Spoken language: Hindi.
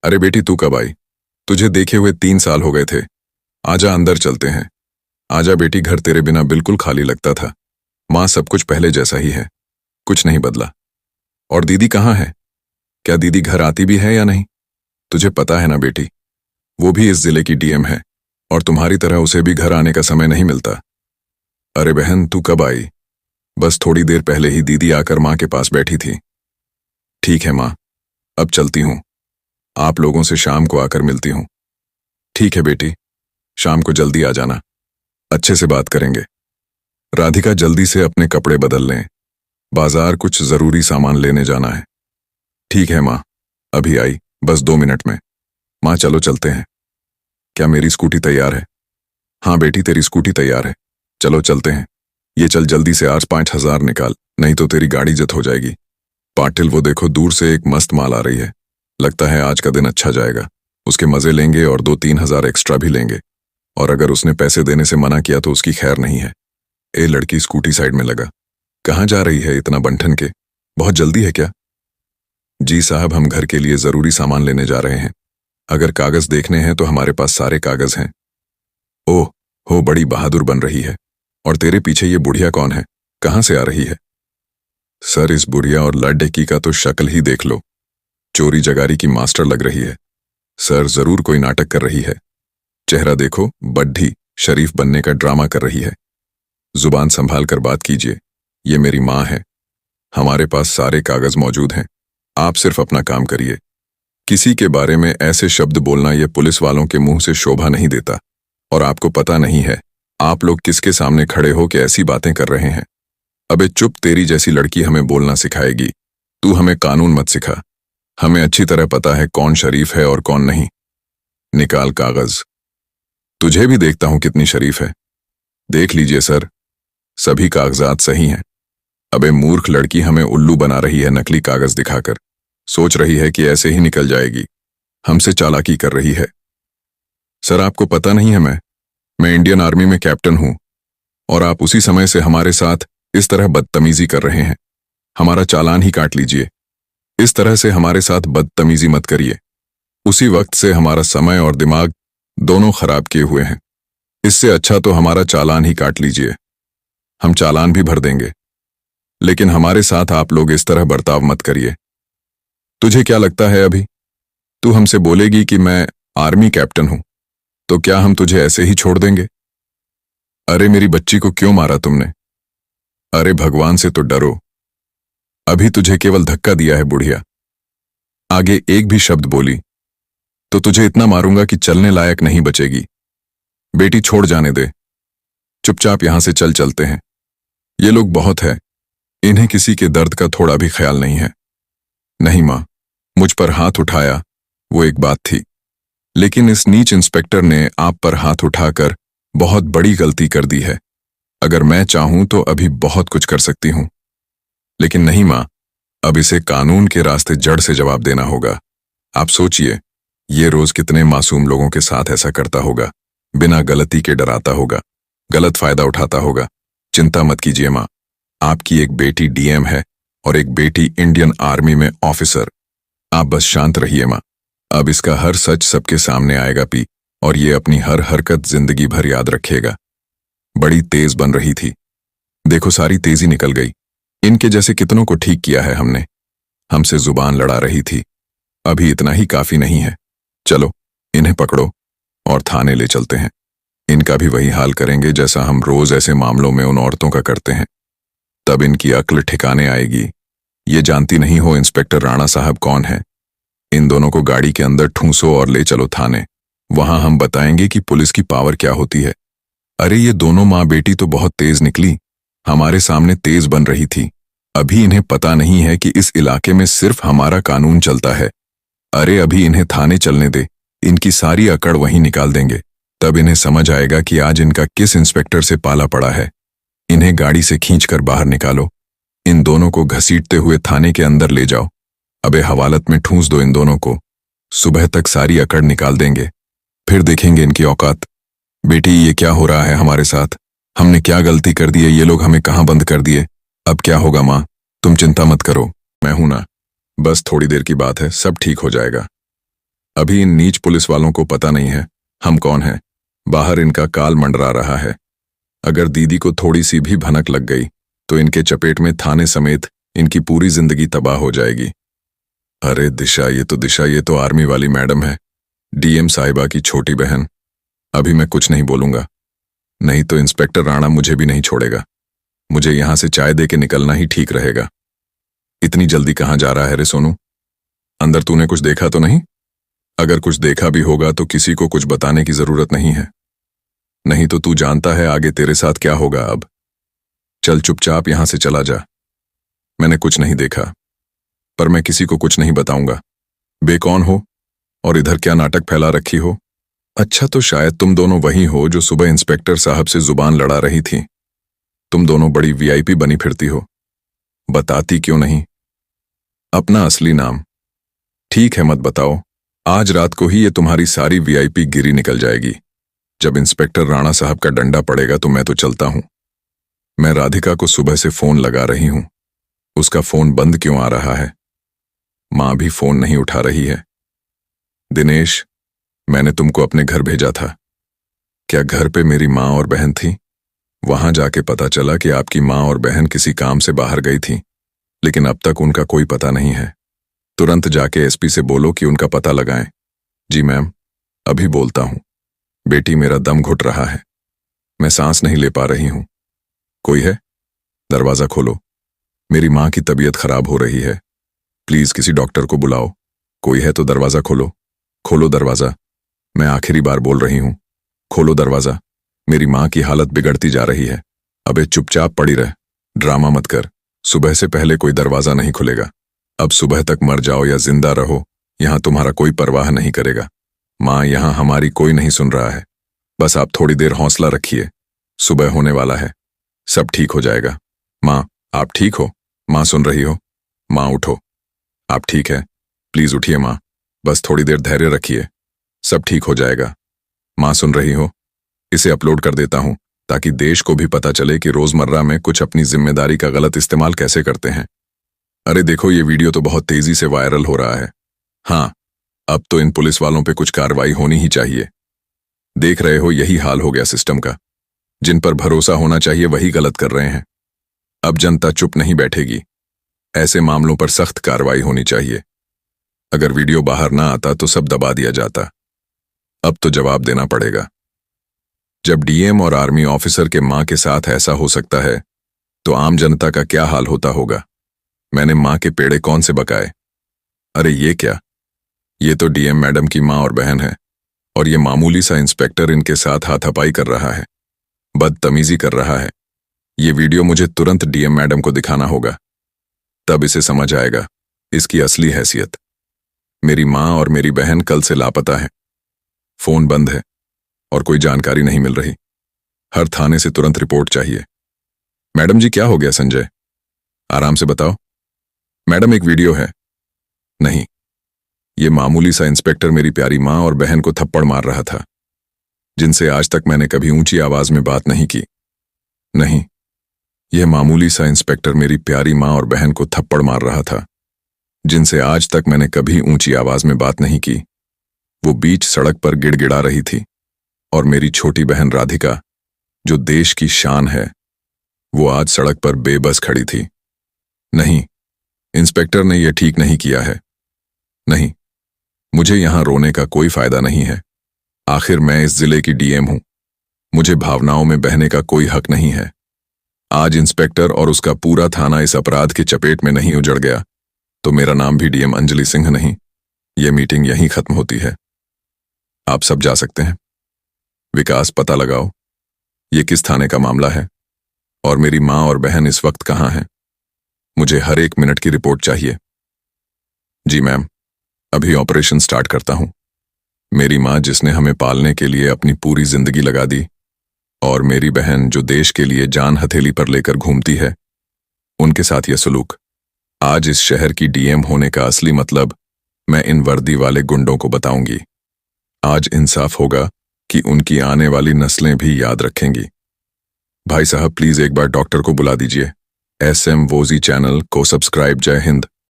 अरे बेटी तू कब आई? तुझे देखे हुए 3 साल हो गए थे। आजा अंदर चलते हैं। आजा बेटी, घर तेरे बिना बिल्कुल खाली लगता था। माँ सब कुछ पहले जैसा ही है, कुछ नहीं बदला। और दीदी कहाँ है? क्या दीदी घर आती भी है या नहीं? तुझे पता है ना बेटी, वो भी इस जिले की डीएम है और तुम्हारी तरह उसे भी घर आने का समय नहीं मिलता। अरे बहन तू कब आई? बस थोड़ी देर पहले ही दीदी आकर माँ के पास बैठी थी। ठीक है माँ, अब चलती हूँ। आप लोगों से शाम को आकर मिलती हूँ। ठीक है बेटी, शाम को जल्दी आ जाना, अच्छे से बात करेंगे। राधिका जल्दी से अपने कपड़े बदल लें, बाजार कुछ जरूरी सामान लेने जाना है। ठीक है माँ, अभी आई, बस 2 मिनट में। माँ चलो चलते हैं। क्या मेरी स्कूटी तैयार है? हाँ बेटी तेरी स्कूटी तैयार है, चलो चलते हैं। ये चल जल्दी से, आज 5,000 निकाल, नहीं तो तेरी गाड़ी जत हो जाएगी। पाटिल वो देखो दूर से एक मस्त माल आ रही है, लगता है आज का दिन अच्छा जाएगा। उसके मजे लेंगे और 2-3 हजार एक्स्ट्रा भी लेंगे। और अगर उसने पैसे देने से मना किया तो उसकी खैर नहीं है। ए लड़की स्कूटी साइड में लगा। कहाँ जा रही है इतना बंठन के? बहुत जल्दी है क्या? जी साहब, हम घर के लिए जरूरी सामान लेने जा रहे हैं। अगर कागज देखने हैं तो हमारे पास सारे कागज हैं। ओह हो, बड़ी बहादुर बन रही है। और तेरे पीछे ये बुढ़िया कौन है, कहाँ से आ रही है? सर इस बुढ़िया और लड़की का तो शक्ल ही देख लो, चोरी जगारी की मास्टर लग रही है। सर जरूर कोई नाटक कर रही है। चेहरा देखो, बड्ढी शरीफ बनने का ड्रामा कर रही है। जुबान संभाल कर बात कीजिए, ये मेरी माँ है। हमारे पास सारे कागज मौजूद हैं, आप सिर्फ अपना काम करिए। किसी के बारे में ऐसे शब्द बोलना ये पुलिस वालों के मुंह से शोभा नहीं देता। और आपको पता नहीं है आप लोग किसके सामने खड़े हो के ऐसी बातें कर रहे हैं। अबे चुप, तेरी जैसी लड़की हमें बोलना सिखाएगी, तू हमें कानून मत सिखा। हमें अच्छी तरह पता है कौन शरीफ है और कौन नहीं। निकाल कागज। तुझे भी देखता हूं कितनी शरीफ है। देख लीजिए सर, सभी कागजात सही हैं। अबे मूर्ख लड़की हमें उल्लू बना रही है नकली कागज दिखाकर। सोच रही है कि ऐसे ही निकल जाएगी, हमसे चालाकी कर रही है। सर आपको पता नहीं है मैं इंडियन आर्मी में कैप्टन हूं और आप उसी समय से हमारे साथ इस तरह बदतमीजी कर रहे हैं। हमारा चालान ही काट लीजिए। इस तरह से हमारे साथ बदतमीजी मत करिए। उसी वक्त से हमारा समय और दिमाग दोनों खराब किए हुए हैं। इससे अच्छा तो हमारा चालान ही काट लीजिए। हम चालान भी भर देंगे, लेकिन हमारे साथ आप लोग इस तरह बर्ताव मत करिए। तुझे क्या लगता है अभी तू हमसे बोलेगी कि मैं आर्मी कैप्टन हूं, तो क्या हम तुझे ऐसे ही छोड़ देंगे? अरे मेरी बच्ची को क्यों मारा तुमने? अरे भगवान से तो डरो। अभी तुझे केवल धक्का दिया है बुढ़िया, आगे एक भी शब्द बोली तो तुझे इतना मारूंगा कि चलने लायक नहीं बचेगी। बेटी छोड़ जाने दे, चुपचाप यहां से चलते हैं। ये लोग बहुत है, इन्हें किसी के दर्द का थोड़ा भी ख्याल नहीं है। नहीं मां, मुझ पर हाथ उठाया वो एक बात थी, लेकिन इस नीच इंस्पेक्टर ने आप पर हाथ उठाकर बहुत बड़ी गलती कर दी है। अगर मैं चाहूं तो अभी बहुत कुछ कर सकती हूं, लेकिन नहीं मां, अब इसे कानून के रास्ते जड़ से जवाब देना होगा। आप सोचिए, ये रोज कितने मासूम लोगों के साथ ऐसा करता होगा, बिना गलती के डराता होगा, गलत फायदा उठाता होगा। चिंता मत कीजिए मां, आपकी एक बेटी डीएम है और एक बेटी इंडियन आर्मी में ऑफिसर। आप बस शांत रहिए मां, अब इसका हर सच सबके सामने आएगा पी, और ये अपनी हर हरकत जिंदगी भर याद रखेगा। बड़ी तेज बन रही थी, देखो सारी तेजी निकल गई। इनके जैसे कितनों को ठीक किया है हमने। हमसे जुबान लड़ा रही थी, अभी इतना ही काफी नहीं है। चलो इन्हें पकड़ो और थाने ले चलते हैं। इनका भी वही हाल करेंगे जैसा हम रोज ऐसे मामलों में उन औरतों का करते हैं। तब इनकी अक्ल ठिकाने आएगी। ये जानती नहीं हो इंस्पेक्टर राणा साहब कौन है। इन दोनों को गाड़ी के अंदर ठूंसो और ले चलो थाने। वहां हम बताएंगे कि पुलिस की पावर क्या होती है। अरे ये दोनों माँ बेटी तो बहुत तेज निकली, हमारे सामने तेज बन रही थी। अभी इन्हें पता नहीं है कि इस इलाके में सिर्फ हमारा कानून चलता है। अरे अभी इन्हें थाने चलने दे, इनकी सारी अकड़ वहीं निकाल देंगे। तब इन्हें समझ आएगा कि आज इनका किस इंस्पेक्टर से पाला पड़ा है। इन्हें गाड़ी से खींचकर बाहर निकालो, इन दोनों को घसीटते हुए थाने के अंदर ले जाओ। अबे हवालत में ठूंस दो इन दोनों को, सुबह तक सारी अकड़ निकाल देंगे, फिर देखेंगे इनकी औकात। बेटी ये क्या हो रहा है हमारे साथ? हमने क्या गलती कर दी है? ये लोग हमें कहाँ बंद कर दिए? अब क्या होगा माँ? तुम चिंता मत करो, मैं हूं ना, बस थोड़ी देर की बात है, सब ठीक हो जाएगा। अभी इन नीच पुलिस वालों को पता नहीं है हम कौन हैं। बाहर इनका काल मंडरा रहा है। अगर दीदी को थोड़ी सी भी भनक लग गई तो इनके चपेट में थाने समेत इनकी पूरी जिंदगी तबाह हो जाएगी। अरे दिशा, ये तो आर्मी वाली मैडम है, डीएम साहिबा की छोटी बहन। अभी मैं कुछ नहीं बोलूंगा, नहीं तो इंस्पेक्टर राणा मुझे भी नहीं छोड़ेगा। मुझे यहां से चाय दे के निकलना ही ठीक रहेगा। इतनी जल्दी कहां जा रहा है रे सोनू? अंदर तूने कुछ देखा तो नहीं? अगर कुछ देखा भी होगा तो किसी को कुछ बताने की जरूरत नहीं है, नहीं तो तू जानता है आगे तेरे साथ क्या होगा। अब चल चुपचाप यहां से चला जा। मैंने कुछ नहीं देखा, पर मैं किसी को कुछ नहीं बताऊंगा। बे कौन हो और इधर क्या नाटक फैला रखी हो? अच्छा, तो शायद तुम दोनों वही हो जो सुबह इंस्पेक्टर साहब से जुबान लड़ा रही थी। तुम दोनों बड़ी वीआईपी बनी फिरती हो, बताती क्यों नहीं अपना असली नाम? ठीक है, मत बताओ। आज रात को ही ये तुम्हारी सारी वीआईपी गिरी निकल जाएगी। जब इंस्पेक्टर राणा साहब का डंडा पड़ेगा तो मैं तो चलता हूं। मैं राधिका को सुबह से फोन लगा रही हूं, उसका फोन बंद क्यों आ रहा है? मां भी फोन नहीं उठा रही है। दिनेश, मैंने तुमको अपने घर भेजा था, क्या घर पे मेरी मां और बहन थी? वहां जाके पता चला कि आपकी मां और बहन किसी काम से बाहर गई थी, लेकिन अब तक उनका कोई पता नहीं है। तुरंत जाके एसपी से बोलो कि उनका पता लगाएं। जी मैम, अभी बोलता हूं। बेटी, मेरा दम घुट रहा है, मैं सांस नहीं ले पा रही हूं। कोई है? दरवाजा खोलो, मेरी मां की तबीयत खराब हो रही है, प्लीज किसी डॉक्टर को बुलाओ। कोई है तो दरवाजा खोलो। खोलो दरवाजा, मैं आखिरी बार बोल रही हूं, खोलो दरवाजा। मेरी मां की हालत बिगड़ती जा रही है। अबे चुपचाप पड़ी रह, ड्रामा मत कर। सुबह से पहले कोई दरवाजा नहीं खुलेगा। अब सुबह तक मर जाओ या जिंदा रहो, यहां तुम्हारा कोई परवाह नहीं करेगा। मां, यहां हमारी कोई नहीं सुन रहा है, बस आप थोड़ी देर हौसला रखिए, सुबह होने वाला है, सब ठीक हो जाएगा। मां, आप ठीक हो? मां सुन रही हो? मां उठो, आप ठीक है? प्लीज उठिए मां, बस थोड़ी देर धैर्य रखिए, सब ठीक हो जाएगा। मां सुन रही हो? इसे अपलोड कर देता हूं ताकि देश को भी पता चले कि रोजमर्रा में कुछ अपनी जिम्मेदारी का गलत इस्तेमाल कैसे करते हैं। अरे देखो, ये वीडियो तो बहुत तेजी से वायरल हो रहा है। हाँ, अब तो इन पुलिस वालों पे कुछ कार्रवाई होनी ही चाहिए। देख रहे हो, यही हाल हो गया सिस्टम का। जिन पर भरोसा होना चाहिए वही गलत कर रहे हैं। अब जनता चुप नहीं बैठेगी, ऐसे मामलों पर सख्त कार्रवाई होनी चाहिए। अगर वीडियो बाहर ना आता तो सब दबा दिया जाता। अब तो जवाब देना पड़ेगा। जब डीएम और आर्मी ऑफिसर के मां के साथ ऐसा हो सकता है तो आम जनता का क्या हाल होता होगा। मैंने मां के पेड़े कौन से बकाए? अरे ये क्या, ये तो डीएम मैडम की मां और बहन है, और ये मामूली सा इंस्पेक्टर इनके साथ हाथापाई कर रहा है, बदतमीजी कर रहा है। ये वीडियो मुझे तुरंत डीएम मैडम को दिखाना होगा, तब इसे समझ आएगा इसकी असली हैसियत। मेरी मां और मेरी बहन कल से लापता है, फोन बंद है और कोई जानकारी नहीं मिल रही। हर थाने से तुरंत रिपोर्ट चाहिए। मैडम जी, क्या हो गया संजय? आराम से बताओ। मैडम, एक वीडियो है। नहीं, ये मामूली सा इंस्पेक्टर मेरी प्यारी मां और बहन को थप्पड़ मार रहा था, जिनसे आज तक मैंने कभी ऊंची आवाज में बात नहीं की। नहीं, यह मामूली सा इंस्पेक्टर मेरी प्यारी मां और बहन को थप्पड़ मार रहा था, जिनसे आज तक मैंने कभी ऊंची आवाज में बात नहीं की। वो बीच सड़क पर गिड़गिड़ा रही थी, और मेरी छोटी बहन राधिका, जो देश की शान है, वो आज सड़क पर बेबस खड़ी थी। नहीं, इंस्पेक्टर ने यह ठीक नहीं किया है। नहीं, मुझे यहां रोने का कोई फायदा नहीं है। आखिर मैं इस जिले की डीएम हूं, मुझे भावनाओं में बहने का कोई हक नहीं है। आज इंस्पेक्टर और उसका पूरा थाना इस अपराध की चपेट में नहीं उजड़ गया तो मेरा नाम भी डीएम अंजलि सिंह नहीं। यह मीटिंग यहीं खत्म होती है, आप सब जा सकते हैं। विकास, पता लगाओ ये किस थाने का मामला है और मेरी मां और बहन इस वक्त कहां हैं। मुझे हर 1 मिनट की रिपोर्ट चाहिए। जी मैम, अभी ऑपरेशन स्टार्ट करता हूं। मेरी मां, जिसने हमें पालने के लिए अपनी पूरी जिंदगी लगा दी, और मेरी बहन, जो देश के लिए जान हथेली पर लेकर घूमती है, उनके साथ यह सलूक। आज इस शहर की डीएम होने का असली मतलब मैं इन वर्दी वाले गुंडों को बताऊंगी। आज इंसाफ होगा कि उनकी आने वाली नस्लें भी याद रखेंगी। भाई साहब, प्लीज एक बार डॉक्टर को बुला दीजिए। SM वोजी चैनल को सब्सक्राइब। जय हिंद।